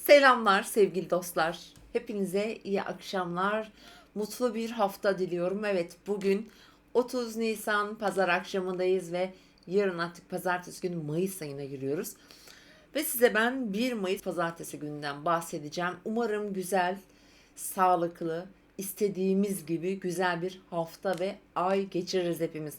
Selamlar sevgili dostlar. Hepinize iyi akşamlar. Mutlu bir hafta diliyorum. Evet, bugün 30 Nisan pazar akşamındayız ve yarın artık pazartesi günü Mayıs ayına giriyoruz. Ve size ben 1 Mayıs pazartesi gününden bahsedeceğim. Umarım güzel, sağlıklı, istediğimiz gibi güzel bir hafta ve ay geçiririz hepimiz.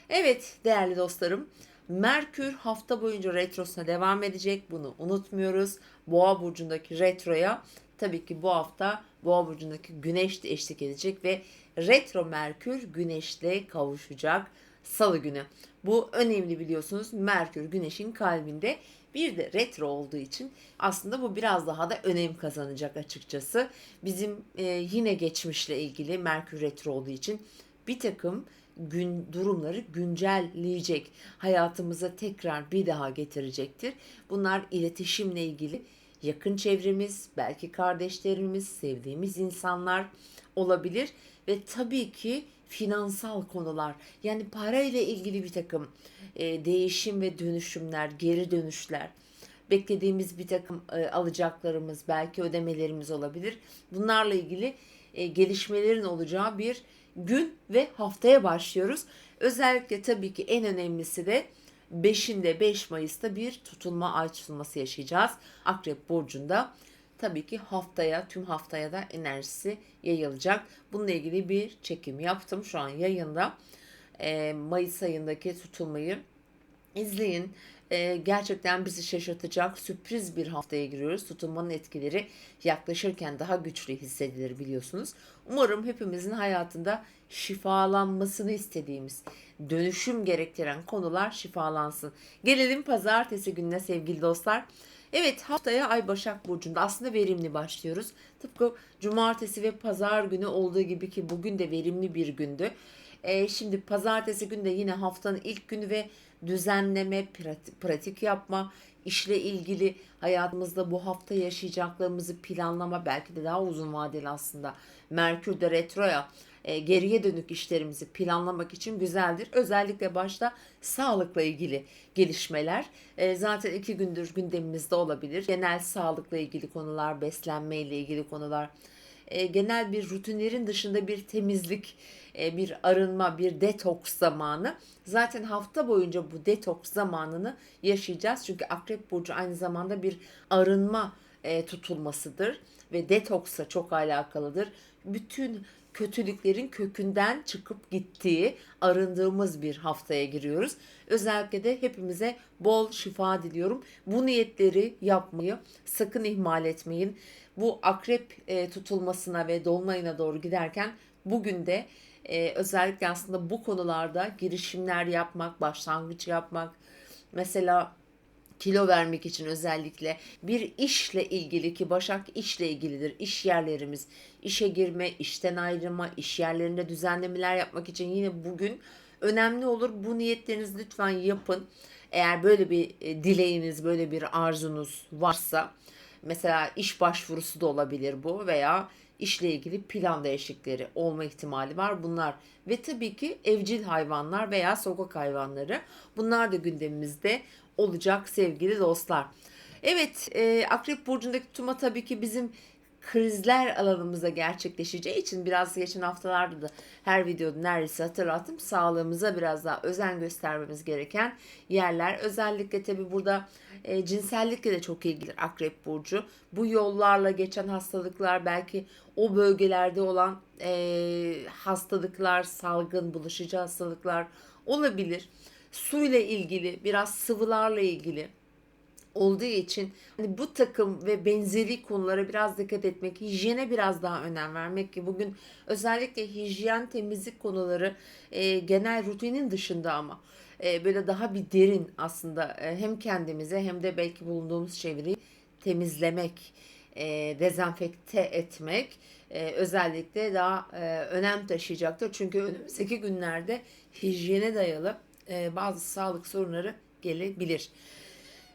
Evet değerli dostlarım, Merkür hafta boyunca retrosuna devam edecek. Bunu unutmuyoruz. Boğa burcundaki retroya tabii ki bu hafta Boğa burcundaki Güneş de eşlik edecek ve retro Merkür Güneş'le kavuşacak Salı günü. Bu önemli, biliyorsunuz. Merkür Güneş'in kalbinde, bir de retro olduğu için aslında bu biraz daha da önem kazanacak açıkçası. Bizim yine geçmişle ilgili Merkür retro olduğu için bir takım durumları güncelleyecek, hayatımıza tekrar bir daha getirecektir. Bunlar iletişimle ilgili, yakın çevremiz, belki kardeşlerimiz, sevdiğimiz insanlar olabilir ve tabii ki finansal konular, yani parayla ilgili bir takım değişim ve dönüşümler, geri dönüşler, beklediğimiz bir takım alacaklarımız, belki ödemelerimiz olabilir. Bunlarla ilgili gelişmelerin olacağı bir gün ve haftaya başlıyoruz. Özellikle tabii ki en önemlisi de 5 Mayıs'ta bir tutulma, ay tutulması yaşayacağız. Akrep Burcu'nda. Tabii ki tüm haftaya da enerjisi yayılacak. Bununla ilgili bir çekim yaptım. Şu an yayında. Mayıs ayındaki tutulmayı İzleyin. Gerçekten bizi şaşırtacak sürpriz bir haftaya giriyoruz. Tutulmanın etkileri yaklaşırken daha güçlü hissedilir, biliyorsunuz. Umarım hepimizin hayatında şifalanmasını istediğimiz, dönüşüm gerektiren konular şifalansın. Gelelim pazartesi gününe sevgili dostlar. Evet, haftaya Ay Başak Burcu'nda aslında verimli başlıyoruz. Tıpkı cumartesi ve pazar günü olduğu gibi, ki bugün de verimli bir gündü. Şimdi pazartesi günü de yine haftanın ilk günü ve düzenleme, pratik yapma, işle ilgili hayatımızda bu hafta yaşayacaklarımızı planlama, belki de daha uzun vadeli aslında. Merkür de retroya, geriye dönük işlerimizi planlamak için güzeldir. Özellikle başta sağlıkla ilgili gelişmeler zaten 2 gündür gündemimizde olabilir. Genel sağlıkla ilgili konular, beslenme ile ilgili konular, genel bir rutinlerin dışında bir temizlik, bir arınma, bir detoks zamanı. Zaten hafta boyunca bu detoks zamanını yaşayacağız. Çünkü Akrep Burcu aynı zamanda bir arınma tutulmasıdır ve detoksla çok alakalıdır. Bütün kötülüklerin kökünden çıkıp gittiği, arındığımız bir haftaya giriyoruz. Özellikle de hepimize bol şifa diliyorum. Bu niyetleri yapmayı sakın ihmal etmeyin. Bu akrep tutulmasına ve dolunayına doğru giderken bugün de özellikle aslında bu konularda girişimler yapmak, başlangıç yapmak, mesela kilo vermek için özellikle bir işle ilgili, ki Başak işle ilgilidir. İş yerlerimiz, işe girme, işten ayrılma, iş yerlerinde düzenlemeler yapmak için yine bugün önemli olur. Bu niyetlerinizi lütfen yapın. Eğer böyle bir dileğiniz, böyle bir arzunuz varsa, mesela iş başvurusu da olabilir bu, veya işle ilgili plan değişiklikleri olma ihtimali var bunlar. Ve tabii ki evcil hayvanlar veya sokak hayvanları, bunlar da gündemimizde olacak sevgili dostlar. Evet, Akrep Burcu'ndaki tutulma tabii ki bizim krizler alanımızda gerçekleşeceği için, biraz geçen haftalarda da her videoda neredeyse hatırlattım, sağlığımıza biraz daha özen göstermemiz gereken yerler. Özellikle tabii burada cinsellikle de çok ilgilidir Akrep Burcu. Bu yollarla geçen hastalıklar, belki o bölgelerde olan hastalıklar, salgın bulaşıcı hastalıklar olabilir. Suyla ilgili, biraz sıvılarla ilgili olduğu için hani bu takım ve benzeri konulara biraz dikkat etmek, hijyene biraz daha önem vermek, ki bugün özellikle hijyen, temizlik konuları genel rutinin dışında, ama böyle daha bir derin aslında, hem kendimize hem de belki bulunduğumuz çevreyi temizlemek, dezenfekte etmek özellikle daha önem taşıyacaktır. Çünkü önümüzdeki günlerde hijyene dayalı bazı sağlık sorunları gelebilir.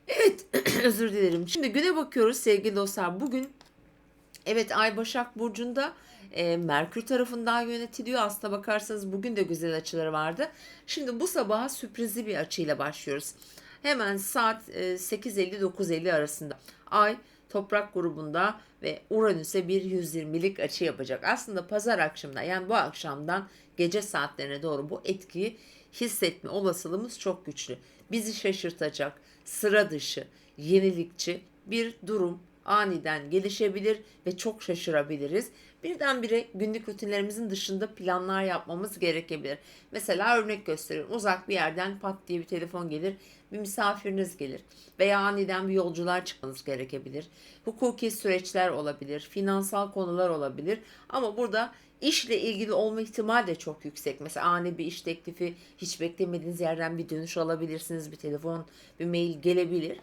Evet, özür dilerim. Şimdi güne bakıyoruz sevgili dostlar. Bugün, evet, Ay Başak Burcu'nda Merkür tarafından yönetiliyor. Aslına bakarsanız bugün de güzel açıları vardı. Şimdi bu sabaha sürprizli bir açıyla başlıyoruz. Hemen saat 8.50-9.50 arasında. Ay Toprak grubunda ve Uranüs'e bir 120'lik açı yapacak. Aslında pazar akşamında, yani bu akşamdan gece saatlerine doğru bu etkiyi hissetme olasılığımız çok güçlü. Bizi şaşırtacak, sıra dışı, yenilikçi bir durum aniden gelişebilir ve çok şaşırabiliriz. Birdenbire günlük rutinlerimizin dışında planlar yapmamız gerekebilir. Mesela örnek gösteriyorum. Uzak bir yerden pat diye bir telefon gelir, bir misafiriniz gelir veya aniden bir yolculuğa çıkmanız gerekebilir. Hukuki süreçler olabilir, finansal konular olabilir ama burada işle ilgili olma ihtimali de çok yüksek. Mesela ani bir iş teklifi, hiç beklemediğiniz yerden bir dönüş alabilirsiniz, bir telefon, bir mail gelebilir.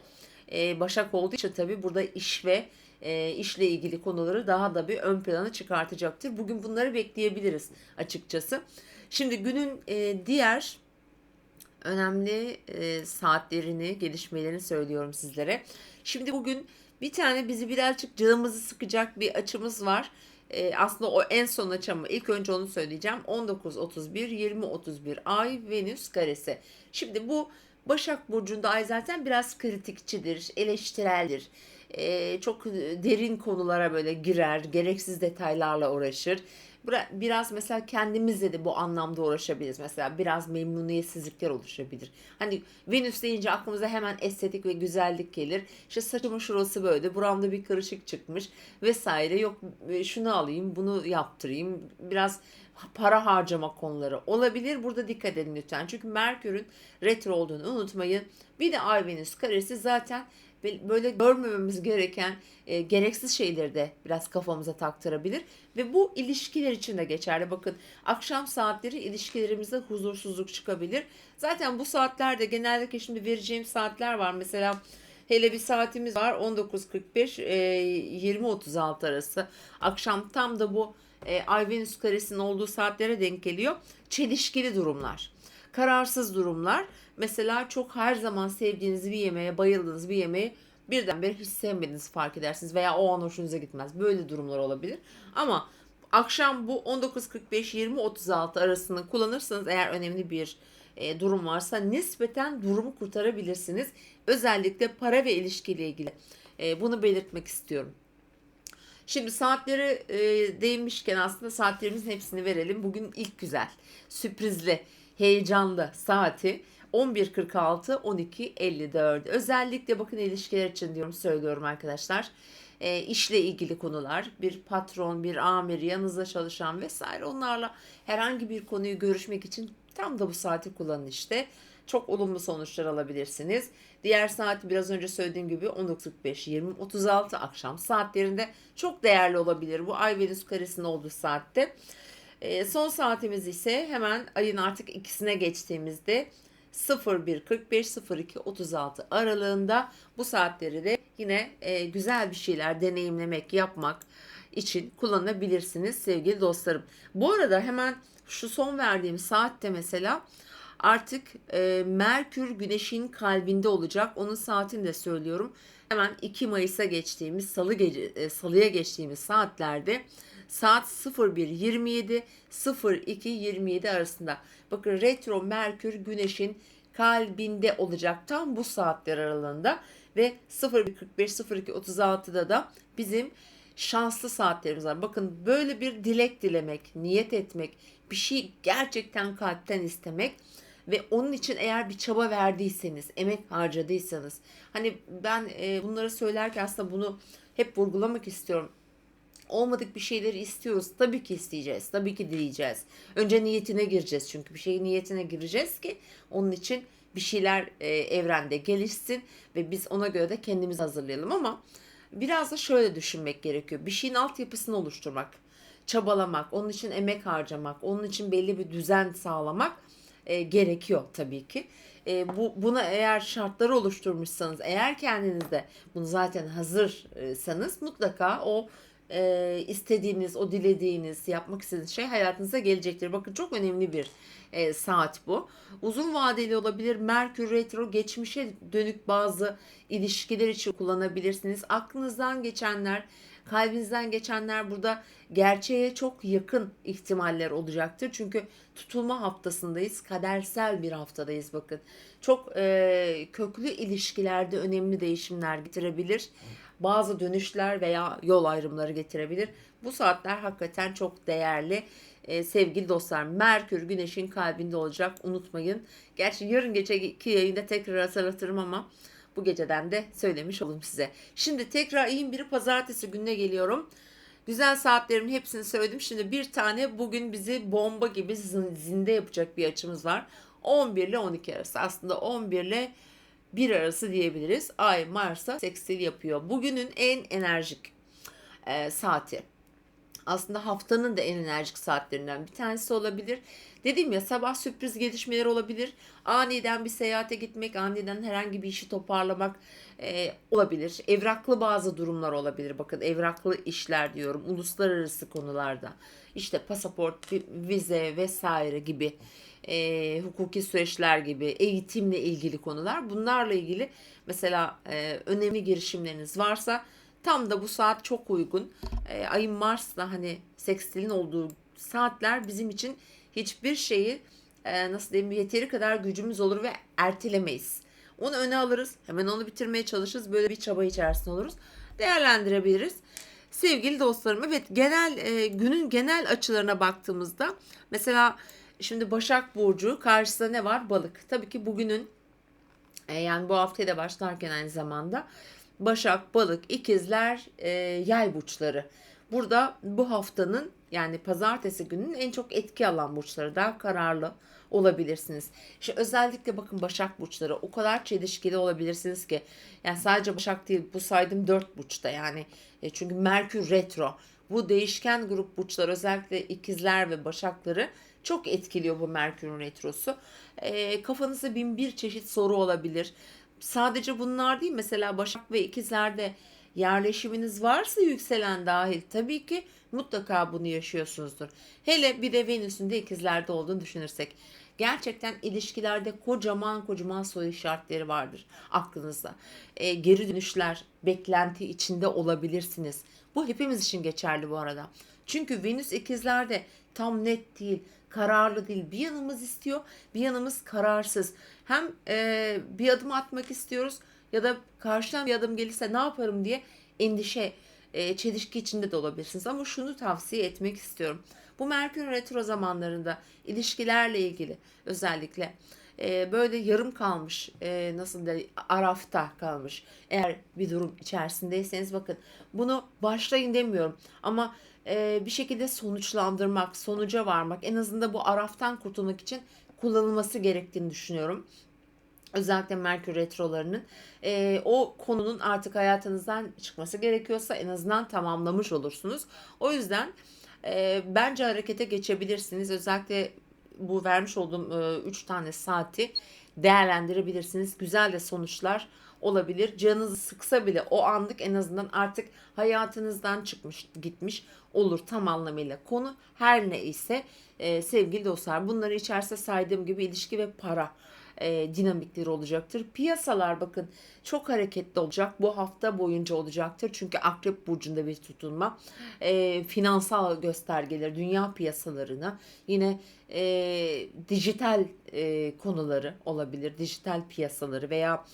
Başak olduğu için tabii burada iş ve işle ilgili konuları daha da bir ön plana çıkartacaktır. Bugün bunları bekleyebiliriz açıkçası. Şimdi günün diğer önemli saatlerini, gelişmelerini söylüyorum sizlere. Şimdi bugün bir tane bizi birazcık canımızı sıkacak bir açımız var. Aslında o en son açı ama ilk önce onu söyleyeceğim. 19-31-20-31 Ay Venüs karesi. Şimdi bu Başak Burcu'nda ay zaten biraz kritikçidir, eleştireldir. Çok derin konulara böyle girer, gereksiz detaylarla uğraşır. Biraz mesela kendimizle de bu anlamda uğraşabiliriz. Mesela biraz memnuniyetsizlikler oluşabilir. Hani Venüs deyince aklımıza hemen estetik ve güzellik gelir. İşte saçımın şurası böyle, buramda bir karışık çıkmış vesaire. Yok şunu alayım, bunu yaptırayım. Biraz para harcama konuları olabilir. Burada dikkat edin lütfen. Çünkü Merkür'ün retro olduğunu unutmayın. Bir de Ay Venüs karesi zaten böyle görmememiz gereken gereksiz şeyleri de biraz kafamıza taktırabilir ve bu ilişkiler için de geçerli. Bakın akşam saatleri ilişkilerimizde huzursuzluk çıkabilir. Zaten bu saatlerde genellikle şimdi vereceğim saatler var. Mesela hele bir saatimiz var 19.45 20.36 arası. Akşam tam da bu Ay Venüs karesinin olduğu saatlere denk geliyor. Çelişkili durumlar, kararsız durumlar. Mesela çok her zaman sevdiğiniz bir yemeğe, bayıldığınız bir yemeği birdenbire hiç sevmediğinizi fark edersiniz veya o an hoşunuza gitmez. Böyle durumlar olabilir. Ama akşam bu 19.45-20.36 arasını kullanırsanız eğer önemli bir durum varsa nispeten durumu kurtarabilirsiniz. Özellikle para ve ilişkiyle ilgili. Bunu belirtmek istiyorum. Şimdi saatleri değinmişken aslında saatlerimizin hepsini verelim. Bugün ilk güzel, sürprizli, heyecanlı saati 11.46-12.54. Özellikle bakın ilişkiler için diyorum, söylüyorum arkadaşlar. İşle ilgili konular, bir patron, bir amir, yanınızda çalışan vesaire, onlarla herhangi bir konuyu görüşmek için tam da bu saati kullanın işte. Çok olumlu sonuçlar alabilirsiniz. Diğer saat biraz önce söylediğim gibi 19.45-20.36 akşam saatlerinde çok değerli olabilir. Bu Ay Venüs karesinin olduğu saatte. Son saatimiz ise hemen ayın artık ikisine geçtiğimizde 01.45-02.36 aralığında. Bu saatleri de yine güzel bir şeyler deneyimlemek, yapmak için kullanabilirsiniz sevgili dostlarım. Bu arada hemen şu son verdiğim saatte mesela artık Merkür Güneş'in kalbinde olacak. Onun saatini de söylüyorum. Hemen 2 Mayıs'a geçtiğimiz salıya geçtiğimiz saatlerde saat 01.27 02.27 arasında. Bakın retro Merkür Güneş'in kalbinde olacak tam bu saatler aralığında ve 01.45-02.36'da da bizim şanslı saatlerimiz var. Bakın böyle bir dilek dilemek, niyet etmek, bir şey gerçekten kalpten istemek ve onun için eğer bir çaba verdiyseniz, emek harcadıysanız, hani ben bunları söylerken aslında bunu hep vurgulamak istiyorum. Olmadık bir şeyleri istiyoruz. Tabii ki isteyeceğiz. Tabii ki dileyeceğiz. Önce niyetine gireceğiz çünkü bir şeyin niyetine gireceğiz ki onun için bir şeyler evrende gelişsin ve biz ona göre de kendimizi hazırlayalım. Ama biraz da şöyle düşünmek gerekiyor. Bir şeyin altyapısını oluşturmak, çabalamak, onun için emek harcamak, onun için belli bir düzen sağlamak gerekiyor tabii ki. Buna eğer şartları oluşturmuşsanız, eğer kendinizde bunu zaten hazırsanız mutlaka o istediğiniz, o dilediğiniz, yapmak istediğiniz şey hayatınıza gelecektir. Bakın çok önemli bir saat bu. Uzun vadeli olabilir. Merkür Retro geçmişe dönük bazı ilişkiler için kullanabilirsiniz. Aklınızdan geçenler, kalbinizden geçenler burada gerçeğe çok yakın ihtimaller olacaktır. Çünkü tutulma haftasındayız. Kadersel bir haftadayız bakın. Çok köklü ilişkilerde önemli değişimler getirebilir. Bazı dönüşler veya yol ayrımları getirebilir. Bu saatler hakikaten çok değerli. Sevgili dostlar, Merkür Güneş'in kalbinde olacak, unutmayın. Gerçi yarın geceki yayında tekrar hatırlatırım ama bu geceden de söylemiş olayım size. Şimdi tekrar ayın biri pazartesi gününe geliyorum. Güzel saatlerimin hepsini söyledim. Şimdi bir tane bugün bizi bomba gibi zinde yapacak bir açımız var. 11 ile 12 arası. Aslında 11 ile 1 arası diyebiliriz. Ay Mars'a sekstil yapıyor. Bugünün en enerjik saati. Aslında haftanın da en enerjik saatlerinden bir tanesi olabilir. Dedim ya, sabah sürpriz gelişmeler olabilir. Aniden bir seyahate gitmek, aniden herhangi bir işi toparlamak olabilir. Evraklı bazı durumlar olabilir. Bakın, evraklı işler diyorum, uluslararası konularda. İşte pasaport, vize vesaire gibi hukuki süreçler gibi, eğitimle ilgili konular. Bunlarla ilgili mesela önemli girişimleriniz varsa tam da bu saat çok uygun. Ayın Mars'la hani sekstilin olduğu saatler bizim için hiçbir şeyi nasıl diyeyim, yeteri kadar gücümüz olur ve ertelemeyiz. Onu öne alırız. Hemen onu bitirmeye çalışırız. Böyle bir çaba içerisinde oluruz. Değerlendirebiliriz. Sevgili dostlarım, evet, günün genel açılarına baktığımızda mesela şimdi Başak Burcu karşısında ne var? Balık. Tabii ki bugünün yani bu haftaya da başlarken aynı zamanda Başak, Balık, İkizler, Yay burçları. Burada bu haftanın yani pazartesi gününün en çok etki alan burçları, daha kararlı olabilirsiniz. İşte özellikle bakın, Başak burçları o kadar çelişkili olabilirsiniz ki, yani sadece Başak değil, bu saydığım 4 burçta yani, çünkü Merkür retro, bu değişken grup burçlar, özellikle ikizler ve başakları çok etkiliyor bu Merkür'ün retrosu. Kafanızda bin bir çeşit soru olabilir. Sadece bunlar değil, mesela Başak ve ikizlerde yerleşiminiz varsa, yükselen dahil, tabii ki mutlaka bunu yaşıyorsunuzdur. Hele bir de Venüs'ün de ikizlerde olduğunu düşünürsek, gerçekten ilişkilerde kocaman kocaman soru işaretleri vardır aklınızda. Geri dönüşler, beklenti içinde olabilirsiniz. Bu hepimiz için geçerli bu arada. Çünkü Venüs ikizlerde tam net değil, kararlı değil. Bir yanımız istiyor, bir yanımız kararsız. Hem bir adım atmak istiyoruz ya da karşıdan bir adım gelirse ne yaparım diye endişe, çelişki içinde de olabilirsiniz. Ama şunu tavsiye etmek istiyorum. Bu Merkür retro zamanlarında ilişkilerle ilgili özellikle böyle yarım kalmış, nasıl da arafta kalmış eğer bir durum içerisindeyseniz, bakın, bunu başlayın demiyorum ama bir şekilde sonuçlandırmak, sonuca varmak, en azından bu araftan kurtulmak için kullanılması gerektiğini düşünüyorum. Özellikle Merkür retrolarının o konunun artık hayatınızdan çıkması gerekiyorsa en azından tamamlamış olursunuz. O yüzden bence harekete geçebilirsiniz. Özellikle bu vermiş olduğum 3 tane saati değerlendirebilirsiniz. Güzel de sonuçlar olabilir. Canınızı sıksa bile o anlık en azından artık hayatınızdan çıkmış, gitmiş olur tam anlamıyla. Konu her ne ise sevgili dostlar, bunları içerisinde saydığım gibi ilişki ve para dinamikleri olacaktır. Piyasalar bakın çok hareketli olacak. Bu hafta boyunca olacaktır. Çünkü Akrep Burcu'nda bir tutulma. Finansal göstergeleri, dünya piyasalarına, yine dijital konuları olabilir. Dijital piyasaları veya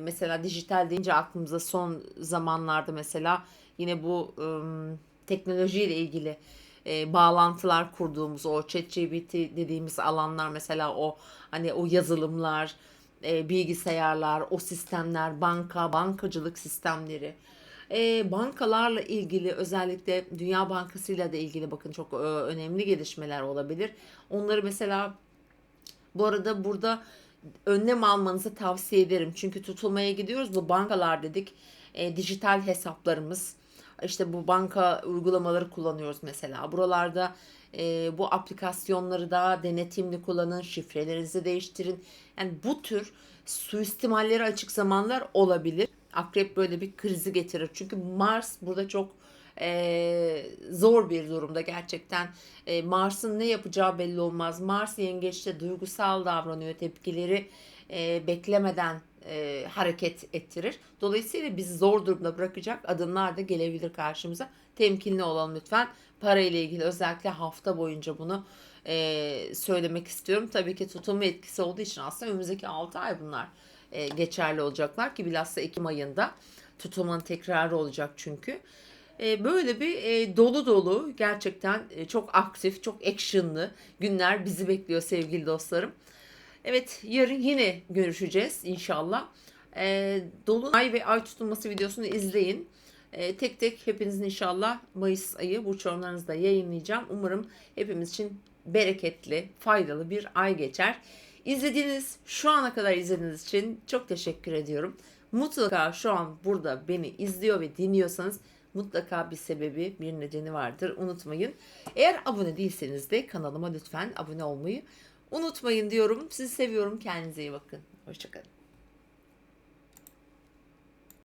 mesela dijital deyince aklımıza son zamanlarda mesela yine bu teknolojiyle ilgili bağlantılar kurduğumuz o ChatGPT dediğimiz alanlar, mesela o hani o yazılımlar, bilgisayarlar, o sistemler, bankacılık sistemleri, bankalarla ilgili, özellikle Dünya Bankası ile de ilgili bakın çok önemli gelişmeler olabilir. Onları mesela, bu arada burada önlem almanızı tavsiye ederim. Çünkü tutulmaya gidiyoruz. Bu bankalar dedik. Dijital hesaplarımız. İşte bu banka uygulamaları kullanıyoruz mesela. Buralarda bu aplikasyonları da denetimli kullanın. Şifrelerinizi değiştirin. Yani bu tür suistimallere açık zamanlar olabilir. Akrep böyle bir krizi getirir. Çünkü Mars burada çok zor bir durumda gerçekten. Mars'ın ne yapacağı belli olmaz. Mars yengeçte duygusal davranıyor, tepkileri beklemeden hareket ettirir. Dolayısıyla bizi zor durumda bırakacak adımlar da gelebilir karşımıza. Temkinli olalım lütfen. Para ile ilgili özellikle hafta boyunca bunu söylemek istiyorum. Tabii ki tutulma etkisi olduğu için aslında önümüzdeki 6 ay bunlar geçerli olacaklar ki bilhassa Ekim ayında tutulmanın tekrarı olacak çünkü. Böyle bir dolu dolu gerçekten çok aktif, çok actionlı günler bizi bekliyor sevgili dostlarım. Evet, yarın yine görüşeceğiz inşallah. Dolunay ve ay tutulması videosunu izleyin. Tek tek hepinizin inşallah Mayıs ayı burç yorumlarınızı da yayınlayacağım. Umarım hepimiz için bereketli, faydalı bir ay geçer. Şu ana kadar izlediğiniz için çok teşekkür ediyorum. Mutlaka şu an burada beni izliyor ve dinliyorsanız mutlaka bir sebebi, bir nedeni vardır. Unutmayın. Eğer abone değilseniz de kanalıma lütfen abone olmayı unutmayın diyorum. Sizi seviyorum. Kendinize iyi bakın. Hoşçakalın.